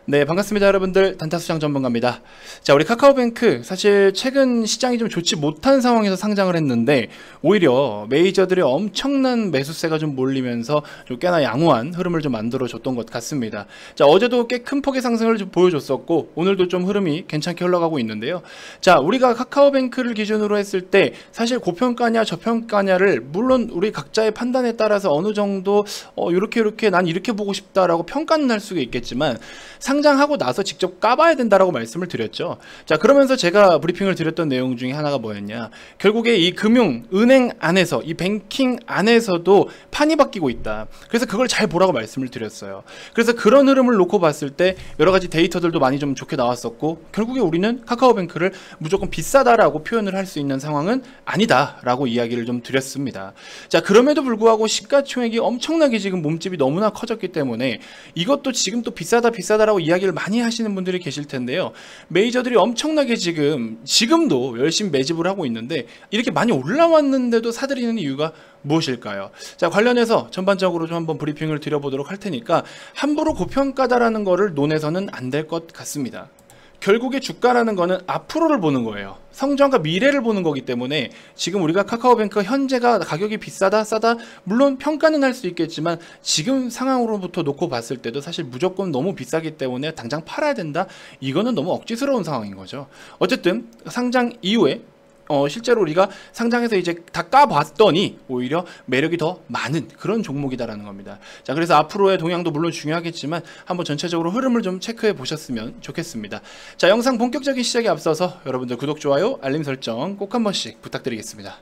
네, 반갑습니다 여러분들. 단타수장 전문가입니다. 자, 우리 카카오뱅크 사실 최근 시장이 좀 좋지 못한 상황에서 상장을 했는데 오히려 메이저들의 엄청난 매수세가 좀 몰리면서 좀 꽤나 양호한 흐름을 좀 만들어 줬던 것 같습니다. 자, 어제도 꽤 큰 폭의 상승을 좀 보여줬었고 오늘도 좀 흐름이 괜찮게 흘러가고 있는데요. 자, 우리가 카카오뱅크를 기준으로 했을 때 사실 고평가냐 저평가냐를 물론 우리 각자의 판단에 따라서 어느 정도 이렇게 난 이렇게 보고 싶다라고 평가는 할 수가 있겠지만 상장하고 나서 직접 까봐야 된다라고 말씀을 드렸죠. 자, 그러면서 제가 브리핑을 드렸던 내용 중에 하나가 뭐였냐, 결국에 이 은행 안에서, 이 뱅킹 안에서도 판이 바뀌고 있다. 그래서 그걸 잘 보라고 말씀을 드렸어요. 그래서 그런 흐름을 놓고 봤을 때 여러 가지 데이터들도 많이 좀 좋게 나왔었고, 결국에 우리는 카카오뱅크를 무조건 비싸다라고 표현을 할 수 있는 상황은 아니다라고 이야기를 좀 드렸습니다. 자, 그럼에도 불구하고 시가총액이 엄청나게 지금 몸집이 너무나 커졌기 때문에 이것도 지금 또 비싸다라고 이야기를 많이 하시는 분들이 계실 텐데요. 메이저들이 엄청나게 지금도 열심히 매집을 하고 있는데 이렇게 많이 올라왔는데도 사들이는 이유가 무엇일까요? 자, 관련해서 전반적으로 좀 한번 브리핑을 드려보도록 할 테니까 함부로 고평가다라는 거를 논해서는 안 될 것 같습니다. 결국에 주가라는 거는 앞으로를 보는 거예요. 성장과 미래를 보는 거기 때문에 지금 우리가 카카오뱅크 현재가 가격이 비싸다 싸다 물론 평가는 할 수 있겠지만 지금 상황으로부터 놓고 봤을 때도 사실 무조건 너무 비싸기 때문에 당장 팔아야 된다, 이거는 너무 억지스러운 상황인 거죠. 어쨌든 상장 이후에 실제로 우리가 상장해서 이제 다 까봤더니 오히려 매력이 더 많은 그런 종목이다라는 겁니다. 자, 그래서 앞으로의 동향도 물론 중요하겠지만 한번 전체적으로 흐름을 좀 체크해 보셨으면 좋겠습니다. 자, 영상 본격적인 시작에 앞서서 여러분들 구독, 좋아요, 알림 설정 꼭 한 번씩 부탁드리겠습니다.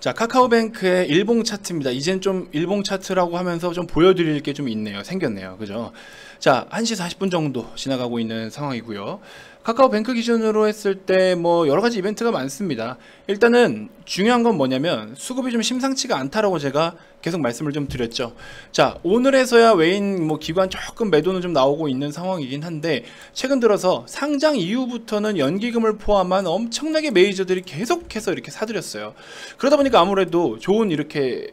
자, 카카오뱅크의 일봉 차트입니다. 이젠 좀 일봉 차트라고 하면서 좀 보여드릴 게 좀 생겼네요. 그죠? 자, 1시 40분 정도 지나가고 있는 상황이고요. 카카오뱅크 기준으로 했을 때 뭐 여러가지 이벤트가 많습니다. 일단은 중요한 건 뭐냐면 수급이 좀 심상치가 않다라고 제가 계속 말씀을 좀 드렸죠. 자, 오늘에서야 외인 기관 조금 매도는 좀 나오고 있는 상황이긴 한데 최근 들어서 상장 이후부터는 연기금을 포함한 엄청나게 메이저들이 계속해서 이렇게 사들였어요. 그러다 보니까 아무래도 좋은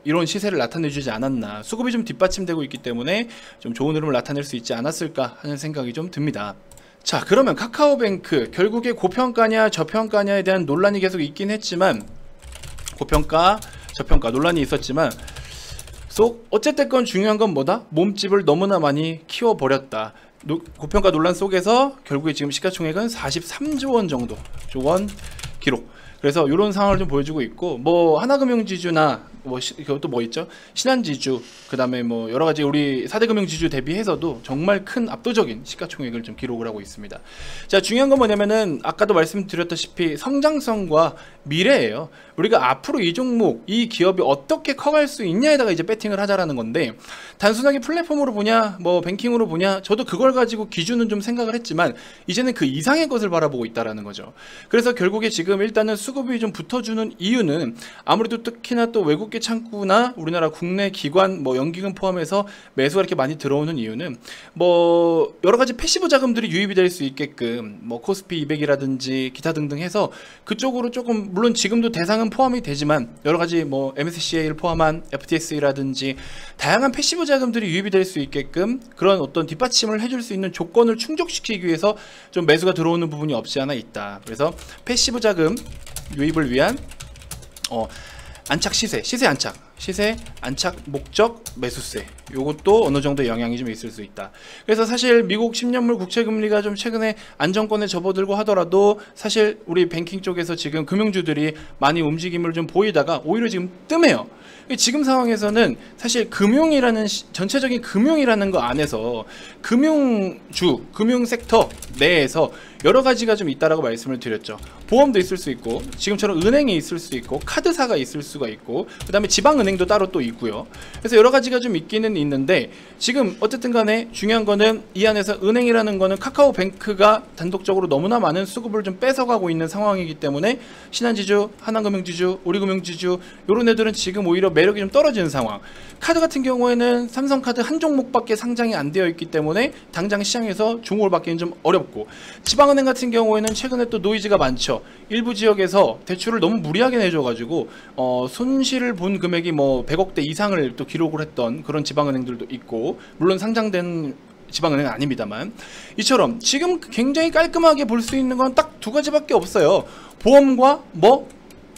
이런 시세를 나타내주지 않았나, 수급이 좀 뒷받침되고 있기 때문에 좀 좋은 흐름을 나타낼 수 있지 않았을까 하는 생각이 좀 듭니다. 자, 그러면 카카오뱅크 결국에 고평가냐 저평가냐에 대한 논란이 계속 있긴 했지만, 고평가 저평가 논란이 있었지만 어쨌든 건 중요한 건 뭐다? 몸집을 너무나 많이 키워버렸다. 고평가 논란 속에서 결국에 지금 시가총액은 43조 원 정도 기록. 그래서 이런 상황을 좀 보여주고 있고, 하나금융지주나 이것도 있죠? 신한지주, 그 다음에 여러가지 우리 4대 금융지주 대비해서도 정말 큰 압도적인 시가총액을 좀 기록을 하고 있습니다. 자, 중요한 건 뭐냐면은 아까도 말씀드렸다시피 성장성과 미래예요. 우리가 앞으로 이 종목, 이 기업이 어떻게 커갈 수 있냐에다가 이제 배팅을 하자라는 건데, 단순하게 플랫폼으로 보냐 뱅킹으로 보냐, 저도 그걸 가지고 기준은 좀 생각을 했지만 이제는 그 이상의 것을 바라보고 있다라는 거죠. 그래서 결국에 지금 일단은 수급이 좀 붙어주는 이유는 아무래도 특히나 또 외국계 창구나 우리나라 국내 기관 연기금 포함해서 매수가 이렇게 많이 들어오는 이유는 여러가지 패시브 자금들이 유입이 될 수 있게끔 코스피 200이라든지 기타 등등 해서 그쪽으로 조금, 물론 지금도 대상은 포함이 되지만 여러가지 MSCI를 포함한 FTSE라든지 다양한 패시브 자금들이 유입이 될 수 있게끔 그런 어떤 뒷받침을 해줄 수 있는 조건을 충족시키기 위해서 좀 매수가 들어오는 부분이 없지 않아 있다. 그래서 패시브 자금 유입을 위한 안착 시세 안착 목적 매수세, 요것도 어느 정도 영향이 좀 있을 수 있다. 그래서 사실 미국 10년물 국채금리가 좀 최근에 안정권에 접어들고 하더라도 사실 우리 뱅킹 쪽에서 지금 금융주들이 많이 움직임을 좀 보이다가 오히려 지금 뜸해요. 지금 상황에서는 사실 전체적인 금융이라는 거 안에서 금융 섹터 내에서 여러 가지가 좀 있다라고 말씀을 드렸죠. 보험도 있을 수 있고, 지금처럼 은행이 있을 수 있고, 카드사가 있을 수가 있고, 그 다음에 지방은행도 따로 또 있고요. 그래서 여러 가지가 좀 있기는 있는데, 지금 어쨌든 간에 중요한 거는 이 안에서 은행이라는 거는 카카오뱅크가 단독적으로 너무나 많은 수급을 좀 뺏어가고 있는 상황이기 때문에 신한지주, 하나금융지주, 우리금융지주 이런 애들은 지금 오히려 매력이 좀 떨어지는 상황. 카드 같은 경우에는 삼성카드 한 종목밖에 상장이 안 되어 있기 때문에 당장 시장에서 주목을 받기는 좀 어렵고, 지방은행 같은 경우에는 최근에 또 노이즈가 많죠. 일부 지역에서 대출을 너무 무리하게 내줘가지고 손실을 본 금액이 100억대 이상을 또 기록을 했던 그런 지방은행들도 있고, 물론 상장된 지방은행은 아닙니다만, 이처럼 지금 굉장히 깔끔하게 볼 수 있는 건 딱 두 가지밖에 없어요. 보험과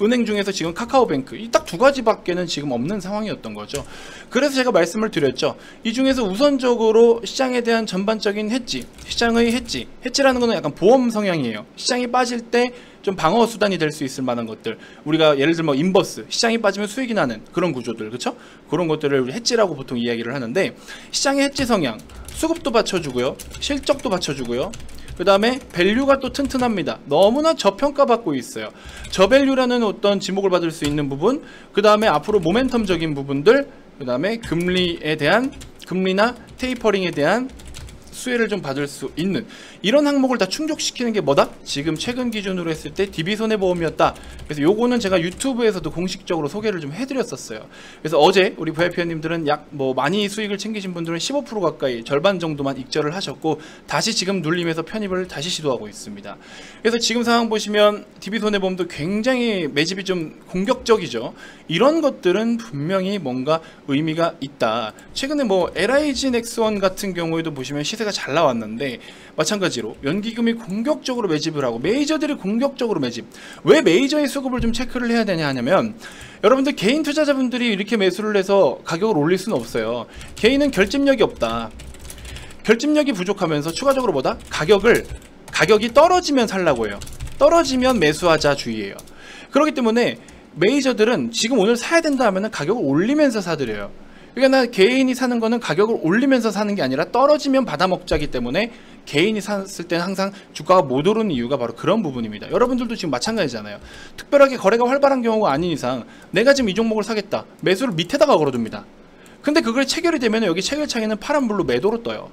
은행 중에서 지금 카카오뱅크, 이 딱 두 가지밖에는 지금 없는 상황이었던 거죠. 그래서 제가 말씀을 드렸죠. 이 중에서 우선적으로 시장에 대한 전반적인 해지, 시장의 해지라는 거는 약간 보험 성향이에요. 시장이 빠질 때 좀 방어 수단이 될 수 있을 만한 것들, 우리가 예를 들면 인버스, 시장이 빠지면 수익이 나는 그런 구조들, 그렇죠? 그런 것들을 우리 해지라고 보통 이야기를 하는데, 시장의 해지 성향, 수급도 받쳐주고요, 실적도 받쳐주고요, 그 다음에 밸류가 또 튼튼합니다. 너무나 저평가받고 있어요. 저밸류라는 어떤 지목을 받을 수 있는 부분, 그 다음에 앞으로 모멘텀적인 부분들, 그 다음에 금리나 테이퍼링에 대한 수혜를 좀 받을 수 있는 이런 항목을 다 충족시키는 게 뭐다? 지금 최근 기준으로 했을 때 DB손해보험이었다. 그래서 요거는 제가 유튜브에서도 공식적으로 소개를 좀 해드렸었어요. 그래서 어제 우리 VIP님들은 약 많이 수익을 챙기신 분들은 15% 가까이, 절반 정도만 익절을 하셨고, 다시 지금 눌림에서 편입을 다시 시도하고 있습니다. 그래서 지금 상황 보시면 DB손해보험도 굉장히 매집이 좀 공격적이죠. 이런 것들은 분명히 뭔가 의미가 있다. 최근에 LIG 넥스원 같은 경우에도 보시면 시세가 잘 나왔는데, 마찬가지로 연기금이 공격적으로 매집을 하고 메이저들이 공격적으로 매집. 왜 메이저의 수급을 좀 체크를 해야 되냐 하냐면, 여러분들 개인 투자자분들이 이렇게 매수를 해서 가격을 올릴 수는 없어요. 개인은 결집력이 없다. 결집력이 부족하면서 추가적으로 가격이 떨어지면 살라고 해요. 떨어지면 매수하자 주의예요. 그렇기 때문에 메이저들은 지금 오늘 사야 된다 하면은 가격을 올리면서 사들여요. 그러니까 개인이 사는 거는 가격을 올리면서 사는 게 아니라 떨어지면 받아먹자기 때문에, 개인이 샀을 때는 항상 주가가 못 오르는 이유가 바로 그런 부분입니다. 여러분들도 지금 마찬가지잖아요. 특별하게 거래가 활발한 경우가 아닌 이상 내가 지금 이 종목을 사겠다, 매수를 밑에다가 걸어둡니다. 근데 그걸 체결이 되면 여기 체결창에는 파란불로 매도로 떠요.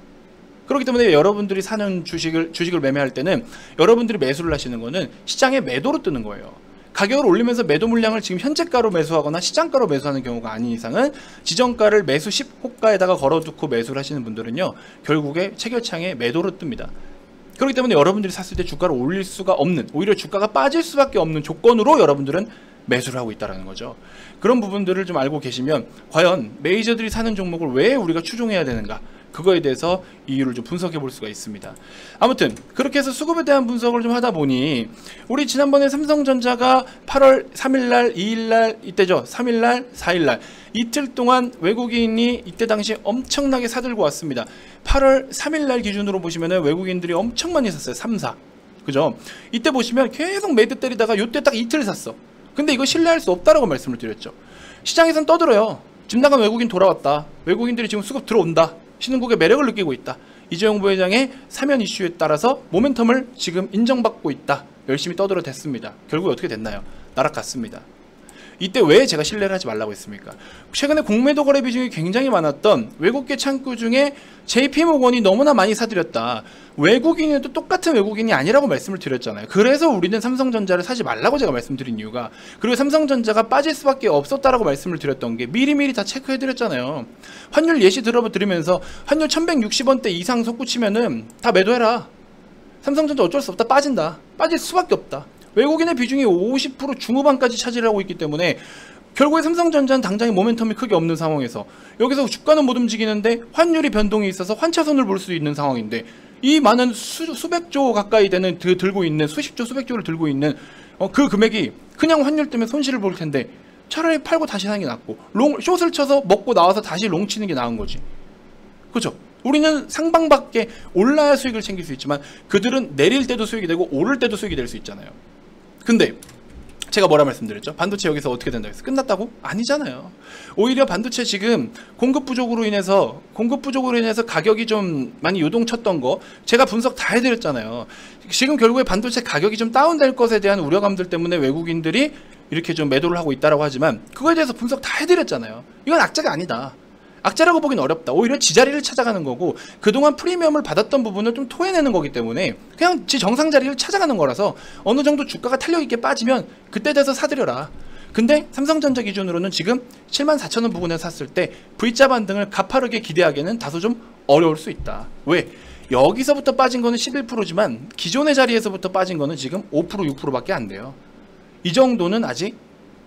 그렇기 때문에 여러분들이 사는 주식을 매매할 때는 여러분들이 매수를 하시는 거는 시장에 매도로 뜨는 거예요. 가격을 올리면서 매도 물량을 지금 현재가로 매수하거나 시장가로 매수하는 경우가 아닌 이상은 지정가를 매수 10호가에다가 걸어두고 매수를 하시는 분들은요, 결국에 체결창에 매도로 뜹니다. 그렇기 때문에 여러분들이 샀을 때 주가를 올릴 수가 없는, 오히려 주가가 빠질 수밖에 없는 조건으로 여러분들은 매수를 하고 있다는 거죠. 그런 부분들을 좀 알고 계시면 과연 메이저들이 사는 종목을 왜 우리가 추종해야 되는가, 그거에 대해서 이유를 좀 분석해 볼 수가 있습니다. 아무튼 그렇게 해서 수급에 대한 분석을 좀 하다 보니, 우리 지난번에 삼성전자가 8월 3일날, 2일날 이때죠, 3일날, 4일날 이틀 동안 외국인이 이때 당시 엄청나게 사들고 왔습니다. 8월 3일날 기준으로 보시면은 외국인들이 엄청 많이 샀어요. 3, 4, 그죠? 이때 보시면 계속 매드 때리다가 요때 딱 이틀 샀어. 근데 이거 신뢰할 수 없다라고 말씀을 드렸죠. 시장에선 떠들어요. 집 나간 외국인 돌아왔다, 외국인들이 지금 수급 들어온다, 신흥국의 매력을 느끼고 있다, 이재용 부회장의 사면 이슈에 따라서 모멘텀을 지금 인정받고 있다, 열심히 떠들어댔습니다. 결국 어떻게 됐나요? 날아갔습니다. 이때 왜 제가 신뢰를 하지 말라고 했습니까? 최근에 공매도 거래 비중이 굉장히 많았던 외국계 창구 중에 JP모건이 너무나 많이 사들였다. 외국인에도 똑같은 외국인이 아니라고 말씀을 드렸잖아요. 그래서 우리는 삼성전자를 사지 말라고 제가 말씀드린 이유가, 그리고 삼성전자가 빠질 수밖에 없었다라고 말씀을 드렸던 게 미리미리 다 체크해드렸잖아요. 환율 예시 들으면서 환율 1160원대 이상 솟구치면은 다 매도해라. 삼성전자 어쩔 수 없다, 빠진다, 빠질 수밖에 없다. 외국인의 비중이 50% 중후반까지 차지를 하고 있기 때문에 결국에 삼성전자는 당장의 모멘텀이 크게 없는 상황에서 여기서 주가는 못 움직이는데 환율이 변동이 있어서 환차손을 볼 수 있는 상황인데, 이 많은 수백조 가까이 되는 들고 있는, 수십조 수백조를 들고 있는 그 금액이 그냥 환율 때문에 손실을 볼 텐데 차라리 팔고 다시 사는 게 낫고, 숏을 쳐서 먹고 나와서 다시 롱 치는 게 나은 거지, 그죠? 우리는 상방밖에 올라야 수익을 챙길 수 있지만 그들은 내릴 때도 수익이 되고 오를 때도 수익이 될 수 있잖아요. 근데 제가 뭐라 말씀드렸죠? 반도체 여기서 어떻게 된다고 했어요? 끝났다고? 아니잖아요. 오히려 반도체 지금 공급 부족으로 인해서 가격이 좀 많이 요동쳤던 거 제가 분석 다 해드렸잖아요. 지금 결국에 반도체 가격이 좀 다운될 것에 대한 우려감들 때문에 외국인들이 이렇게 좀 매도를 하고 있다라고 하지만, 그거에 대해서 분석 다 해드렸잖아요. 이건 악재가 아니다. 악재라고 보긴 어렵다. 오히려 지자리를 찾아가는 거고, 그동안 프리미엄을 받았던 부분을 좀 토해내는 거기 때문에 그냥 지 정상 자리를 찾아가는 거라서, 어느 정도 주가가 탄력 있게 빠지면 그때 돼서 사들여라. 근데 삼성전자 기준으로는 지금 74,000원 부근에서 샀을 때 V자 반등을 가파르게 기대하기에는 다소 좀 어려울 수 있다. 왜? 여기서부터 빠진 거는 11%지만 기존의 자리에서부터 빠진 거는 지금 5% 6%밖에 안 돼요. 이 정도는 아직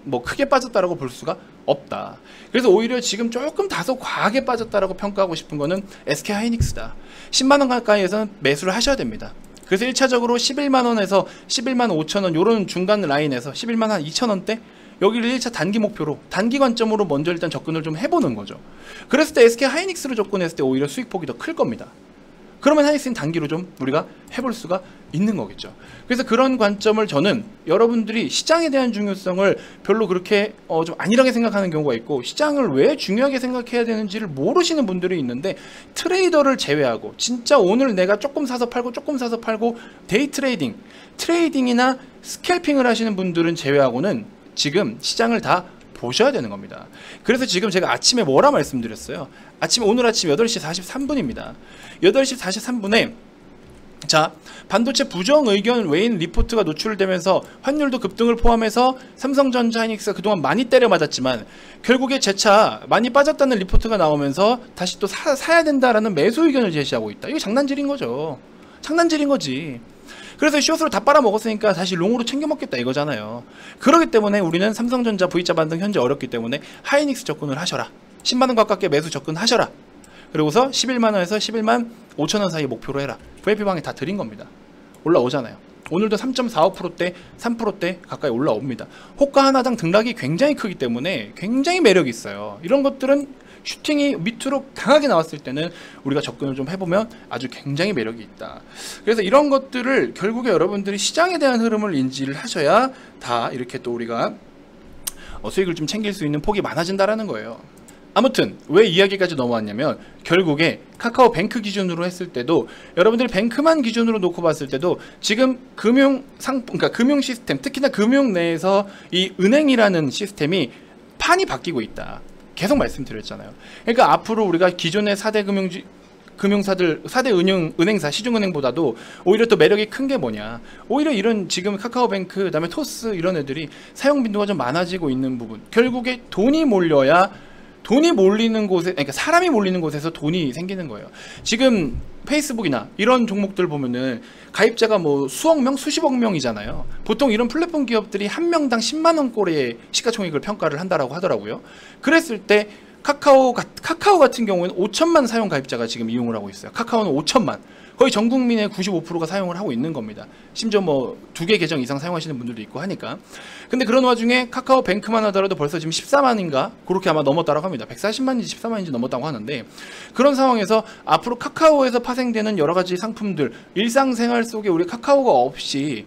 뭐 크게 빠졌다라고 볼 수가 없다. 그래서 오히려 지금 조금 다소 과하게 빠졌다라고 평가하고 싶은 거는 SK 하이닉스다. 10만원 가까이에서는 매수를 하셔야 됩니다. 그래서 1차적으로 11만원에서 11만 5천원 요런 중간 라인에서 11만 한 2천원대 여기를 1차 단기 목표로 단기 관점으로 먼저 일단 접근을 좀 해보는 거죠. 그랬을 때 SK 하이닉스로 접근했을 때 오히려 수익폭이 더 클 겁니다. 그러면 하이닉스는 단기로 좀 우리가 해볼 수가 있는 거겠죠. 그래서 그런 관점을 저는 여러분들이 시장에 대한 중요성을 별로 그렇게 좀 안일하게 생각하는 경우가 있고 시장을 왜 중요하게 생각해야 되는지를 모르시는 분들이 있는데 트레이더를 제외하고 진짜 오늘 내가 조금 사서 팔고 데이 트레이딩이나 스캘핑을 하시는 분들은 제외하고는 지금 시장을 다 보셔야 되는 겁니다. 그래서 지금 제가 아침에 뭐라 말씀드렸어요. 오늘 아침 8시 43분입니다. 8시 43분에 자, 반도체 부정 의견 외인 리포트가 노출되면서 환율도 급등을 포함해서 삼성전자 하이닉스가 그동안 많이 때려 맞았지만 결국에 재차 많이 빠졌다는 리포트가 나오면서 다시 또 사야 된다라는 매수 의견을 제시하고 있다. 이거 장난질인 거죠. 장난질인 거지. 그래서 숏으로 다 빨아먹었으니까 다시 롱으로 챙겨 먹겠다 이거잖아요. 그렇기 때문에 우리는 삼성전자 V자 반등 현재 어렵기 때문에 하이닉스 접근을 하셔라. 10만원 가깝게 매수 접근하셔라. 그리고서 11만원에서 11만 5천원 사이 목표로 해라. VIP방에 다 드린 겁니다. 올라오잖아요. 오늘도 3.45%대 3%대 가까이 올라옵니다. 호가 하나당 등락이 굉장히 크기 때문에 굉장히 매력이 있어요. 이런 것들은 슈팅이 밑으로 강하게 나왔을 때는 우리가 접근을 좀 해보면 아주 굉장히 매력이 있다. 그래서 이런 것들을 결국에 여러분들이 시장에 대한 흐름을 인지를 하셔야 다 이렇게 또 우리가 수익을 좀 챙길 수 있는 폭이 많아진다라는 거예요. 아무튼 왜 이야기까지 넘어왔냐면 결국에 카카오뱅크 기준으로 했을 때도 여러분들이 뱅크만 기준으로 놓고 봤을 때도 지금 그러니까 금융 시스템, 특히나 금융 내에서 이 은행이라는 시스템이 판이 바뀌고 있다. 계속 말씀드렸잖아요. 그러니까 앞으로 우리가 기존의 4대 금융사들, 4대 은행사, 시중은행보다도 오히려 또 매력이 큰 게 뭐냐. 오히려 이런 지금 카카오뱅크, 그다음에 토스 이런 애들이 사용 빈도가 좀 많아지고 있는 부분. 결국에 돈이 몰리는 곳에, 그러니까 사람이 몰리는 곳에서 돈이 생기는 거예요. 지금 페이스북이나 이런 종목들 보면은 가입자가 뭐 수억 명, 수십억 명이잖아요. 보통 이런 플랫폼 기업들이 한 명당 10만원 꼴의 시가총액을 평가를 한다라고 하더라고요. 그랬을 때 카카오 같은 경우에는 5천만 사용 가입자가 지금 이용을 하고 있어요. 카카오는 5천만. 거의 전 국민의 95%가 사용을 하고 있는 겁니다. 심지어 뭐 2개 계정 이상 사용하시는 분들도 있고 하니까. 근데 그런 와중에 카카오뱅크만 하더라도 벌써 지금 14만인가? 그렇게 아마 넘었다고 합니다. 140만인지 14만인지 넘었다고 하는데 그런 상황에서 앞으로 카카오에서 파생되는 여러 가지 상품들, 일상생활 속에 우리 카카오가 없이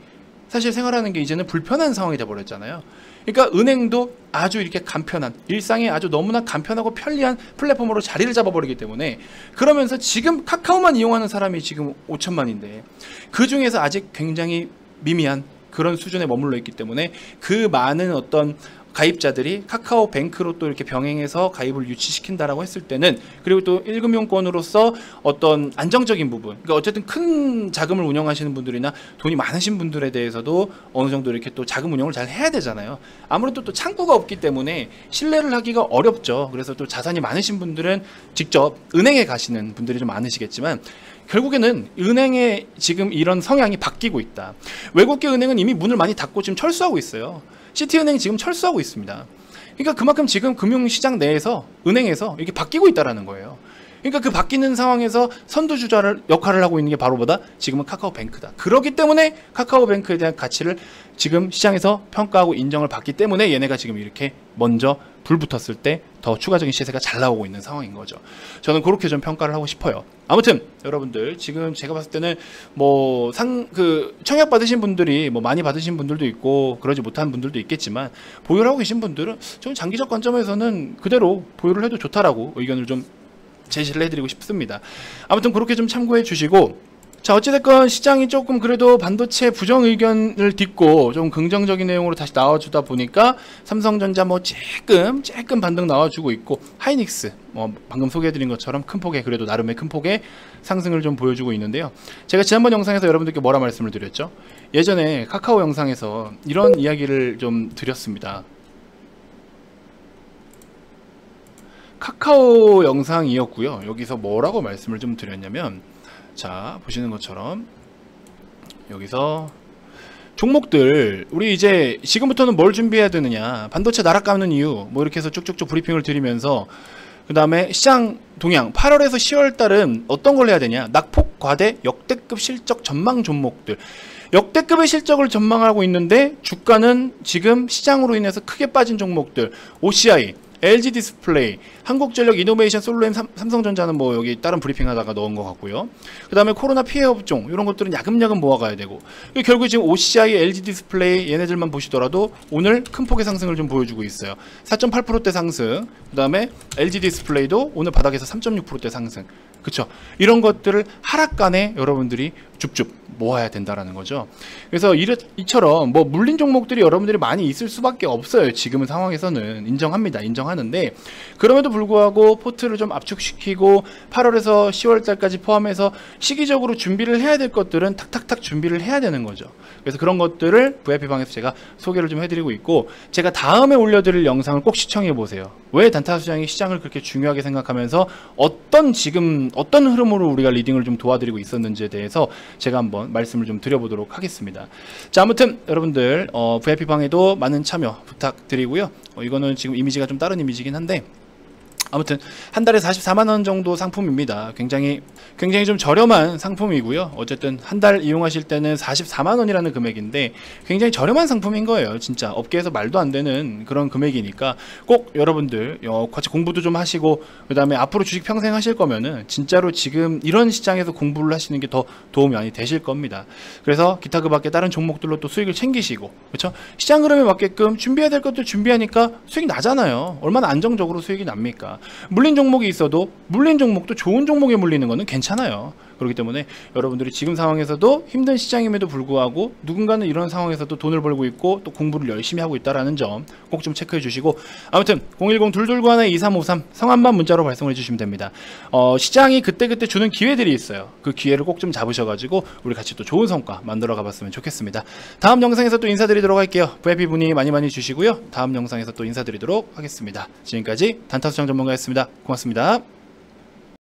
사실 생활하는 게 이제는 불편한 상황이 돼버렸잖아요. 그러니까 은행도 아주 이렇게 간편한, 일상에 아주 너무나 간편하고 편리한 플랫폼으로 자리를 잡아버리기 때문에 그러면서 지금 카카오만 이용하는 사람이 지금 5천만인데 그 중에서 아직 굉장히 미미한 그런 수준에 머물러 있기 때문에 그 많은 어떤 가입자들이 카카오뱅크로 또 이렇게 병행해서 가입을 유치시킨다라고 했을 때는 그리고 또 1금융권으로서 어떤 안정적인 부분, 그러니까 어쨌든 큰 자금을 운영하시는 분들이나 돈이 많으신 분들에 대해서도 어느 정도 이렇게 또 자금 운영을 잘 해야 되잖아요. 아무래도 또 창구가 없기 때문에 신뢰를 하기가 어렵죠. 그래서 또 자산이 많으신 분들은 직접 은행에 가시는 분들이 좀 많으시겠지만 결국에는 은행의 지금 이런 성향이 바뀌고 있다. 외국계 은행은 이미 문을 많이 닫고 지금 철수하고 있어요. 시티은행이 지금 철수하고 있습니다. 그러니까 그만큼 지금 금융시장 내에서 은행에서 이렇게 바뀌고 있다라는 거예요. 그러니까 그 바뀌는 상황에서 선두주자를 역할을 하고 있는 게 바로 뭐다? 지금은 카카오뱅크다. 그렇기 때문에 카카오뱅크에 대한 가치를 지금 시장에서 평가하고 인정을 받기 때문에 얘네가 지금 이렇게 먼저 불 붙었을 때 더 추가적인 시세가 잘 나오고 있는 상황인 거죠. 저는 그렇게 좀 평가를 하고 싶어요. 아무튼 여러분들 지금 제가 봤을 때는 뭐 청약 받으신 분들이 뭐 많이 받으신 분들도 있고 그러지 못한 분들도 있겠지만 보유를 하고 계신 분들은 저는 장기적 관점에서는 그대로 보유를 해도 좋다라고 의견을 좀 제시를 해드리고 싶습니다. 아무튼 그렇게 좀 참고해 주시고, 자 어찌됐건 시장이 조금 그래도 반도체 부정 의견을 딛고 좀 긍정적인 내용으로 다시 나와주다 보니까 삼성전자 뭐 조금 반등 나와주고 있고 하이닉스 뭐 방금 소개해드린 것처럼 큰 폭의 그래도 나름의 큰 폭의 상승을 좀 보여주고 있는데요. 제가 지난번 영상에서 여러분들께 뭐라 말씀을 드렸죠? 예전에 카카오 영상에서 이런 이야기를 좀 드렸습니다. 카카오 영상이었고요. 여기서 뭐라고 말씀을 좀 드렸냐면, 자 보시는 것처럼 여기서 종목들 우리 이제 지금부터는 뭘 준비해야 되느냐, 반도체 나락가는 이유 뭐 이렇게 해서 쭉쭉쭉 브리핑을 드리면서 그 다음에 시장 동향 8월에서 10월 달은 어떤 걸 해야 되냐, 낙폭 과대 역대급 실적 전망 종목들, 역대급의 실적을 전망하고 있는데 주가는 지금 시장으로 인해서 크게 빠진 종목들, OCI, LG 디스플레이, 한국전력, 이노베이션, 솔로엠, 삼성전자는 뭐 여기 다른 브리핑 하다가 넣은 것 같고요. 그 다음에 코로나 피해 업종 이런 것들은 야금야금 모아가야 되고, 결국 지금 OCI, LG 디스플레이 얘네들만 보시더라도 오늘 큰 폭의 상승을 좀 보여주고 있어요. 4.8%대 상승. 그 다음에 LG 디스플레이도 오늘 바닥에서 3.6%대 상승. 그쵸? 이런 것들을 하락간에 여러분들이 줍줍 모아야 된다라는 거죠. 그래서 이처럼 뭐 물린 종목들이 여러분들이 많이 있을 수밖에 없어요. 지금은 상황에서는 인정합니다. 인정하는데 그럼에도 불구하고 포트를 좀 압축시키고 8월에서 10월 달까지 포함해서 시기적으로 준비를 해야 될 것들은 탁탁탁 준비를 해야 되는 거죠. 그래서 그런 것들을 VIP방에서 제가 소개를 좀 해드리고 있고, 제가 다음에 올려드릴 영상을 꼭 시청해 보세요. 왜 단타수장이 시장을 그렇게 중요하게 생각하면서 지금 어떤 흐름으로 우리가 리딩을 좀 도와드리고 있었는지에 대해서 제가 한번 말씀을 좀 드려보도록 하겠습니다. 자, 아무튼 여러분들 VIP방에도 많은 참여 부탁드리고요. 이거는 지금 이미지가 좀 다른 이미지긴 한데 아무튼 한 달에 44만원 정도 상품입니다. 굉장히 좀 저렴한 상품이고요. 어쨌든 한 달 이용하실 때는 44만원이라는 금액인데 굉장히 저렴한 상품인 거예요. 진짜 업계에서 말도 안 되는 그런 금액이니까 꼭 여러분들 같이 공부도 좀 하시고, 그 다음에 앞으로 주식 평생 하실 거면은 진짜로 지금 이런 시장에서 공부를 하시는 게 더 도움이 많이 되실 겁니다. 그래서 기타 그 밖에 다른 종목들로 또 수익을 챙기시고, 그렇죠? 시장 흐름에 맞게끔 준비해야 될 것들 준비하니까 수익이 나잖아요. 얼마나 안정적으로 수익이 납니까? 물린 종목이 있어도 물린 종목도 좋은 종목에 물리는 거는 괜찮아요. 그렇기 때문에 여러분들이 지금 상황에서도 힘든 시장임에도 불구하고 누군가는 이런 상황에서도 돈을 벌고 있고 또 공부를 열심히 하고 있다는 점 꼭 좀 체크해 주시고, 아무튼 010-229-2353 성함만 문자로 발송해 주시면 됩니다. 시장이 그때그때 주는 기회들이 있어요. 그 기회를 꼭 좀 잡으셔가지고 우리 같이 또 좋은 성과 만들어 가봤으면 좋겠습니다. 다음 영상에서 또 인사드리도록 할게요. VIP 문의 많이 주시고요. 다음 영상에서 또 인사드리도록 하겠습니다. 지금까지 단타수장 전문가였습니다. 고맙습니다.